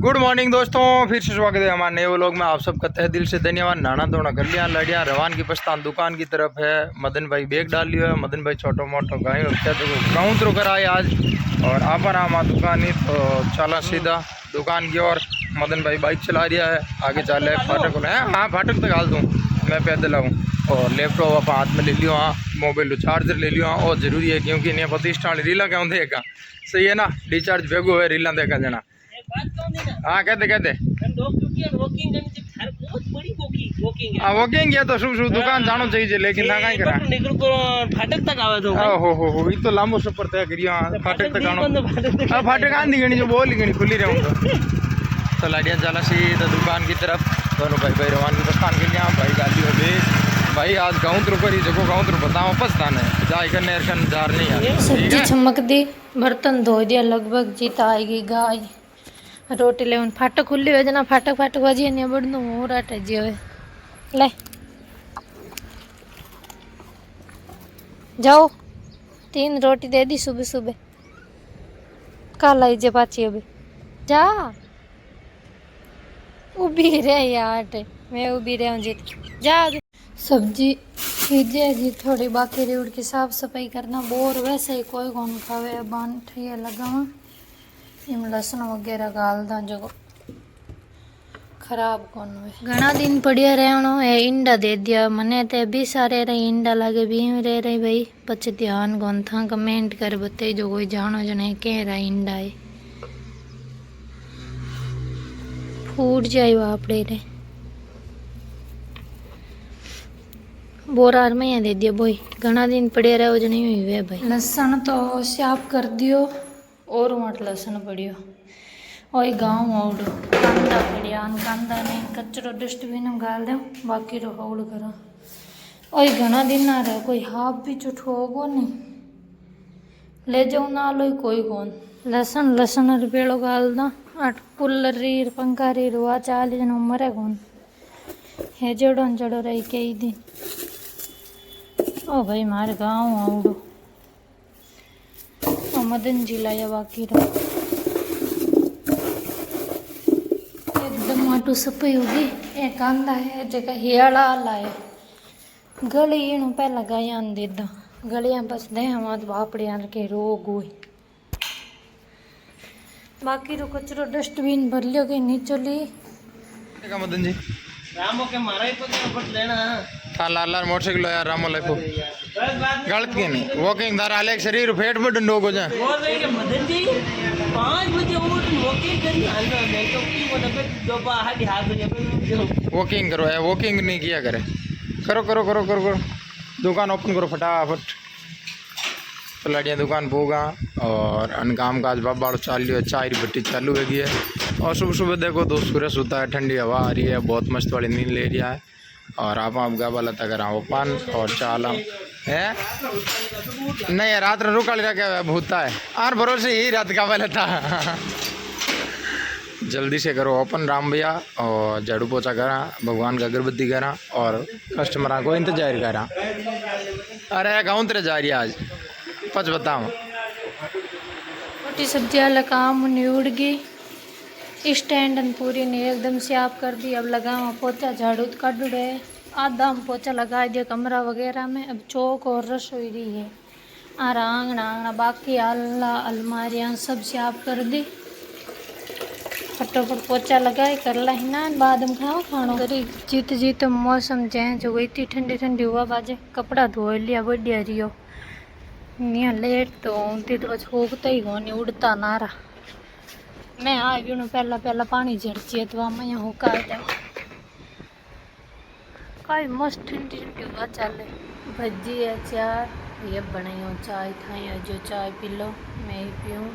Good morning दोस्तों, फिर से स्वागत है हमारे नए व्लॉग में। आप सबका तहे दिल से धन्यवाद। नहाना धोना कर लिया, लड़ियाँ रवान की प्रस्थान दुकान की तरफ है। मदन भाई बैग डाल लिया है। मदन भाई छोटो मोटो गाय गाँव तो कर आए आज और आप आराम दुकान ही तो चला सीधा दुकान की ओर। मदन भाई बाइक चला रहा है, आगे चल रहा है फाटक है। हाँ फाटक तक हाल दूँ, मैं पैदल आऊँ। और लैपटॉप आप हाथ में ले लियो, हाँ मोबाइल चार्जर ले लियो, हाँ और जरूरी है क्योंकि इन्हें 25 स्टार रीला क्या देगा। सही है ना, रिचार्ज भेगो है रीला देखा जाना। हाँ कहते वॉकिंग है तो शुभ शुभ दुकान जानो चाहिए, लेकिन ना कहीं करा फाटक तक आवे तो हो ये तो लांबो सफर तय करियो। फाटक तक आनो, हां फाटक आंधी गणी जो बोल गणी खुली रहूंगा। तो लाडिया जाला सी तो दुकान की तरफ दोनों भाई भाई रवान की प्रस्थान के लिए। भाई गाली हो बे भाई आज गाँव तो पर ही जगह गाँव तो बताओ वापस थाने जाए करने अरकन जार नहीं यार। सब्जी चमक दी, बर्तन धो दिया, लगभग जीता आएगी गाय। रोटी ले फाटक खुली हो जना, फाटक फाटक बजी नहीं बड़नू हो राटे जी हो ले जाओ। 3 रोटी दे दी सुबह सुबह, कल आई जे पाची अभी जा उभी रहे यार, मैं उभी रहा हूँ जी जा। सब्जी खींचे जी थोड़ी बाकी रेवड़ की साफ सफाई करना बोर, वैसे ही कोई कौन खावे बान ठिया लगावा। इम लहसुन वगैरह गाल दा जो खराब कौन हुए। घना दिन पड़िया रहनो है, इंडा दे दिया मने ते भी सारे रही इंडा लागे भी रह रही भाई। पछ ध्यान कौन था, कमेंट कर बताई जो कोई जानो जने कह रहा इंडा है फूट जाए वापड़े रे बोरार में दे दिया बोई। घना दिन पड़े रहे जो नहीं हुई वे भाई। लहसुन तो साफ कर दियो और मट लहसुन पड़ियो और गाँव और कांदा पड़िया। कांदा ने कचरो डस्टबिन में गाल दो, बाकी रो हौड़ करो। और घना दिन ना रहे कोई हाफ भी चुठोगो नहीं ले जाऊ ना लो कोई कौन। लहसुन लहसुन रुपये गाल दा आठ कूलर री पंखा री रुआ 40 जन मरे कौन है जड़ो जड़ो रही कई दिन। ओ भाई मारे गाँव आवड़ो मदन जी लाया बाकी रो एकदम माटू सफाई होगी। एक कांदा है जगह हियाला लाए गली इनू पहला गाया देदा गलियां बस दे हम बापड़िया के रोग हुई। बाकी रो कचरो डस्टबिन भर लियो कि नहीं चली मदन जी रामो के मारा ही तो लेना था लाल लाल मोटरसाइकिल यार रामो लाइफो गलत की नहीं वॉकिंग दार आले शरीर फेट में डंडो को जा बोल रहे कि मदन जी 5 बजे उठ वॉकिंग करनी आना मैं तो की वो नबे दोपहर हाथ बजे वॉकिंग करो है, वॉकिंग नहीं किया करे। करो करो करो करो करो दुकान ओपन करो फटाफट। तो लड़ियाँ दुकान पोगा और अन काम काज बाबाड़ चालू है, चाय की भट्टी चालू हैगी है। और सुबह सुबह देखो तो सूरज होता है, ठंडी हवा आ रही है, बहुत मस्त वाली नींद ले रहा है। और आप गाबा लता करा पान और चाल है नहीं रात में रुका रखा भूता है और भरोसे ही रात गाबा लता। जल्दी से करो ओपन राम भैया और झाड़ू पोछा करा, भगवान का अगरबत्ती करा और कस्टमर को इंतजार करा। अरे गाँव तेरे जा रही है आज पच बताओ। रोटी सब्जी वाला काम निउड़ गई, स्टैंड पूरी ने एकदम साफ कर दी। अब लगा पोचा झाड़ू काटू रहे, आधा हम पोचा लगा दिया कमरा वगैरह में। अब चौक और रसोई रही है आर आंगना आंगना बाकी आला अलमारियाँ सब साफ कर दी। फटोफट पोचा लगाए कर ला ही ना, बाद में खाओ खानो करी। जीत जीत मौसम चेंज हो गई थी, ठंडी ठंडी हुआ बाजे कपड़ा धो लिया बढ़िया रियो। नहीं लेट तो उनती तो बस होगता ही कौन उड़ता नारा। मैं आ गई पहला पहला पानी झड़ची तो मैं यहाँ होका काई मस्त ठंडी ठंडी हुआ चले। भज्जी है चार ये बनाई हो, चाय खाई है जो चाय पी लो मैं ही पीऊँ।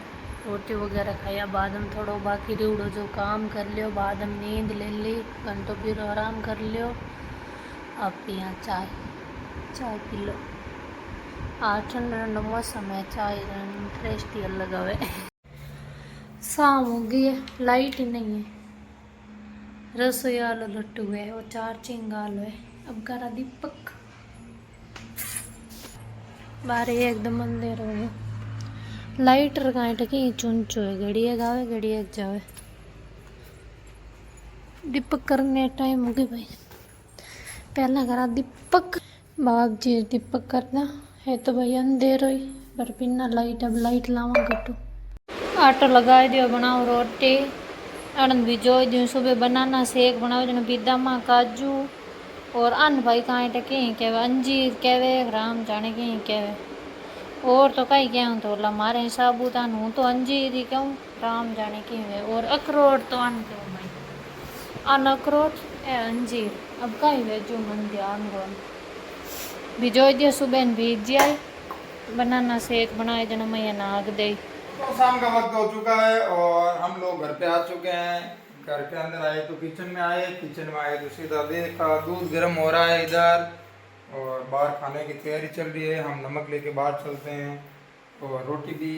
रोटी वगैरह खाया, बाद में थोड़ा बाकी रिवड़ो जो काम कर लियो, बाद में नींद ले ली, घंटों फिर आराम कर लियो। अब पिया चाय, चाय पी लो। ठंडा ठंडा मौसम है, चाय टेस्ट ही अलग है। शाम हो गई है, लाइट ही नहीं है। रसोई आलो लट्टू है और चार्जिंग आलो है। अब करा दीपक बारे एकदम अंधेर हो गया। लाइटर कहाँ टकी चुन चो है, घड़ी एक आवे घड़ी एक जावे। दीपक करने टाइम हो गया भाई। पहला करा दीपक, बाप जी दीपक करना है तो भाई अंधेर ही पर बिना लाइट, अब लाइट लावा घटो। आटो लगा दियो, बनाओ रोटी, आनंद भी जो दियो, सुबह बनाना शेक बनाओ जो बिदामा काजू और अन्न भाई कहाँ टके कहवे अंजीर कहवे राम जाने के कहवे और तो कहीं कहूँ तो हमारे साबुदान हूँ तो अंजीर ही कहूँ राम जाने की है और अखरोट तो अन्न कहूँ भाई अन्न अखरोट ए अंजीर अब कहीं वे जो मन ध्यान रोन भिजो दिया सुबह भीज जाए बनाना शेक बनाए जन मैं नाग दे। तो शाम का वक्त हो चुका है और हम लोग घर पे आ चुके हैं। घर के अंदर आए तो किचन में आए, किचन में आए तो सीधा देखा दूध गर्म हो रहा है इधर और बाहर खाने की तैयारी चल रही है। हम नमक लेके बाहर चलते हैं और रोटी भी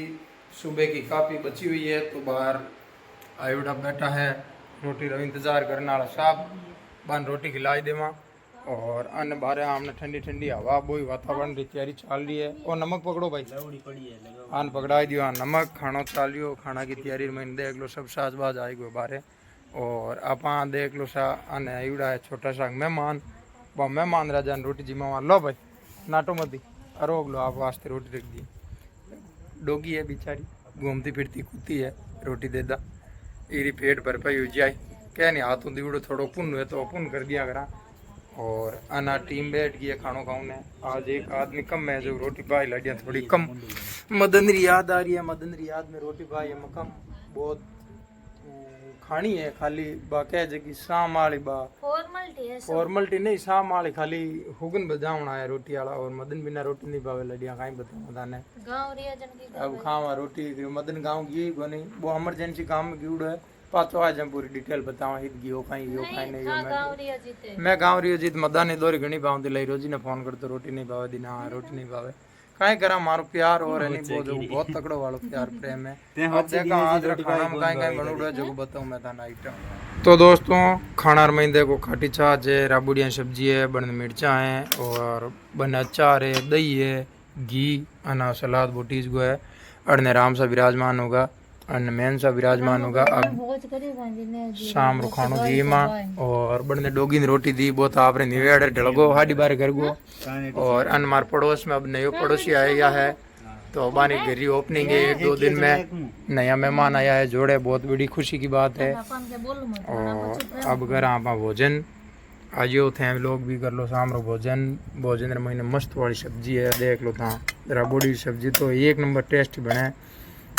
सुबह की काफ़ी बची हुई है तो बाहर आयुड़ा बैठा है रोटी रो इंतज़ार करने वाला साहब बन रोटी खिलाई देवा और अन्न बारे हमने ठंडी ठंडी हवा बोई वातावरण की तैयारी चल रही है। और नमक पकड़ो भाई, अन्न पकड़ा दियो, हाँ नमक खाना चाल रही हो, खाना की तैयारी में देख लो सब साजबाज आई गए बारे और आप देख लो सा अन्न आयुड़ा है छोटा सा मेहमान वो मेहमान राजा ने रोटी जिम्मा लो भाई नाटो मती रोक लो आप वास्ते रोटी रख दी। डोगी है बेचारी घूमती फिरती कुत्ती है रोटी देदा इरी पेट भर पाई हो जाए क्या नहीं हाथों दीवड़ो थोड़ो पुन हुए तो पुन कर दिया करा और अना टीम बैठ गई है खानों खाने। आज एक आदमी कम है जो रोटी पाई लड़ियाँ थोड़ी कम। मदन री याद आ रही है, मदन री याद में रोटी पाई है मकम बहुत खानी है खाली बा कह जगी शाम वाली बा फॉर्मलिटी नहीं शाम वाली खाली हुगन बजावना है रोटी वाला और मदन बिना रोटी नहीं पावे लड़ियाँ कहीं बताऊँ ताने अब खावा रोटी मदन गाँव गई को नहीं वो इमरजेंसी काम में गिवड़ो है पाचो आज हम पूरी डिटेल बतावा हित गियो कहीं नहीं मैं गाँव रियो जीत मदानी दोरी घनी पाऊँ लाई रोजी ने फोन कर तो रोटी नहीं पावे दिन हाँ रोटी नहीं पावे कहीं करा मारो प्यार और नहीं बहुत तकड़ो वालो प्यार प्रेम है। अब देखा आज खाना में कहीं कहीं बनूड़ा है जो बताऊँ मैं था आइटम। तो दोस्तों खाना में देखो खाटी छाछ है, राबुड़िया सब्जी है, बन मिर्चा है और बन अचार है, दही है, घी अना सलाद बोटीज गो है अड़ने राम सा विराजमान होगा अन्न मेन सा विराजमान होगा। अब शाम रो खानो दी माँ और बड़ने डोगी ने रोटी दी बहुत आपने निवेड़ ढलगो हाडी बारे घर गो और अन्न मार पड़ोस में अब नयो पड़ोसी आया है तो बानी घरी ओपनिंग है 1-2 दिन में नया मेहमान आया है जोड़े बहुत बड़ी खुशी की बात है। और अब घर आप भोजन आइयो थे लोग भी कर लो शाम रो भोजन भोजन महीने मस्त वाली सब्जी है देख लो था राबुड़ी सब्जी तो 1 नंबर टेस्ट बने।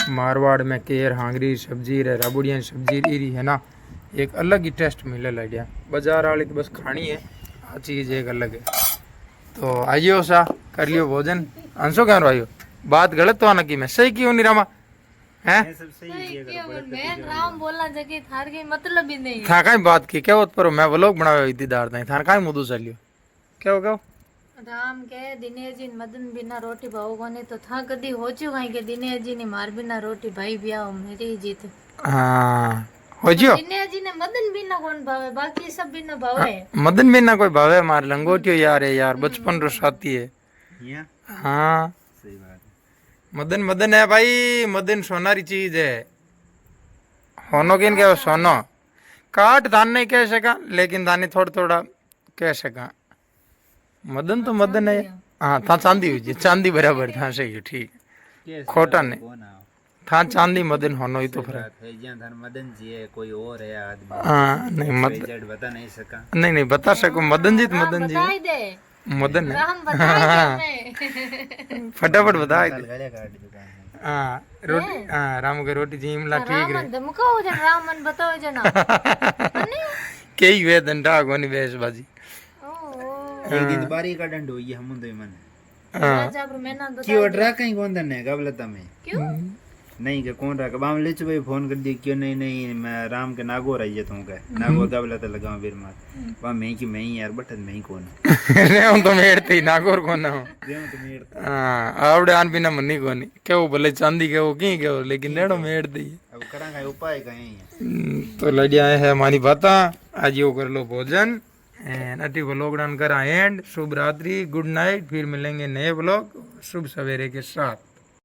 मारवाड़ में केर हांगरी सब्जी रे राबुड़िया सब्जी इरी है ना एक अलग ही टेस्ट मिले लड़िया बाजार वाली तो बस खानी है आ चीज़ एक अलग है। तो आइयो सा कर लियो भोजन अंशो क्या भाइयों बात गलत तो आना की मैं सही क्यों नहीं रामा है मतलब ही नहीं था कहीं बात की क्या पर मैं व्लॉग बनावे इतदार था थार कहीं मुदू चलियो क्या हो राम के दिनेश जी मदन बिना रोटी भाव कोने तो था कदी हो चु कहीं के दिनेश जी ने मार बिना रोटी भाई बिया मेरी जीत हां हो जियो दिनेश जी ने मदन बिना कौन भावे बाकी सब बिना भावे मदन बिना कोई भावे मार लंगोटियो यार है यार बचपन रो साथी है हां सही बात मदन मदन है भाई मदन सोनारी चीज है होनो किन के सोनो काट धान नहीं कह सका लेकिन धानी थोड़ा थोड़ा कह सका मदन तो मदन है हाँ था चांदी हुई चांदी बराबर था सही ठीक खोटा नहीं था चांदी मदन होनो ही तो फर्क मदन जी है कोई और है आदमी हाँ नहीं मदन बता नहीं सका नहीं बता सको मदन जी मदन जी मदन है फटाफट बता हाँ रोटी हाँ राम के रोटी जिमला ठीक है रामन बताओ जना कई वे दंडा गोनी बेस बाजी एक दिन बारी का डंडो ये हम दे मन राजा पर मैं ना बता क्यों ड्रा कहीं कौन दने गबलता में क्यों नहीं के कौन रहा बाम ले भाई फोन कर दिया क्यों नहीं मैं राम के नागो रही है तुम के नागो गबलता लगा बीर मार बा मैं की मैं यार बटन मैं ही कौन रे हम तो मेड़ते ही नागोर कौन हो रे हम तो मेड़ते हां आवड़े आन बिना मन्नी कोनी के वो भले चांदी के वो की के वो लेकिन नेड़ो मेड़ते ही अब करांगा उपाय कहीं तो लड़िया है हमारी बाता आज यो कर लो भोजन एंड अति व्लॉग डन करा एंड शुभ रात्रि गुड नाइट फिर मिलेंगे नए व्लॉग शुभ सवेरे के साथ।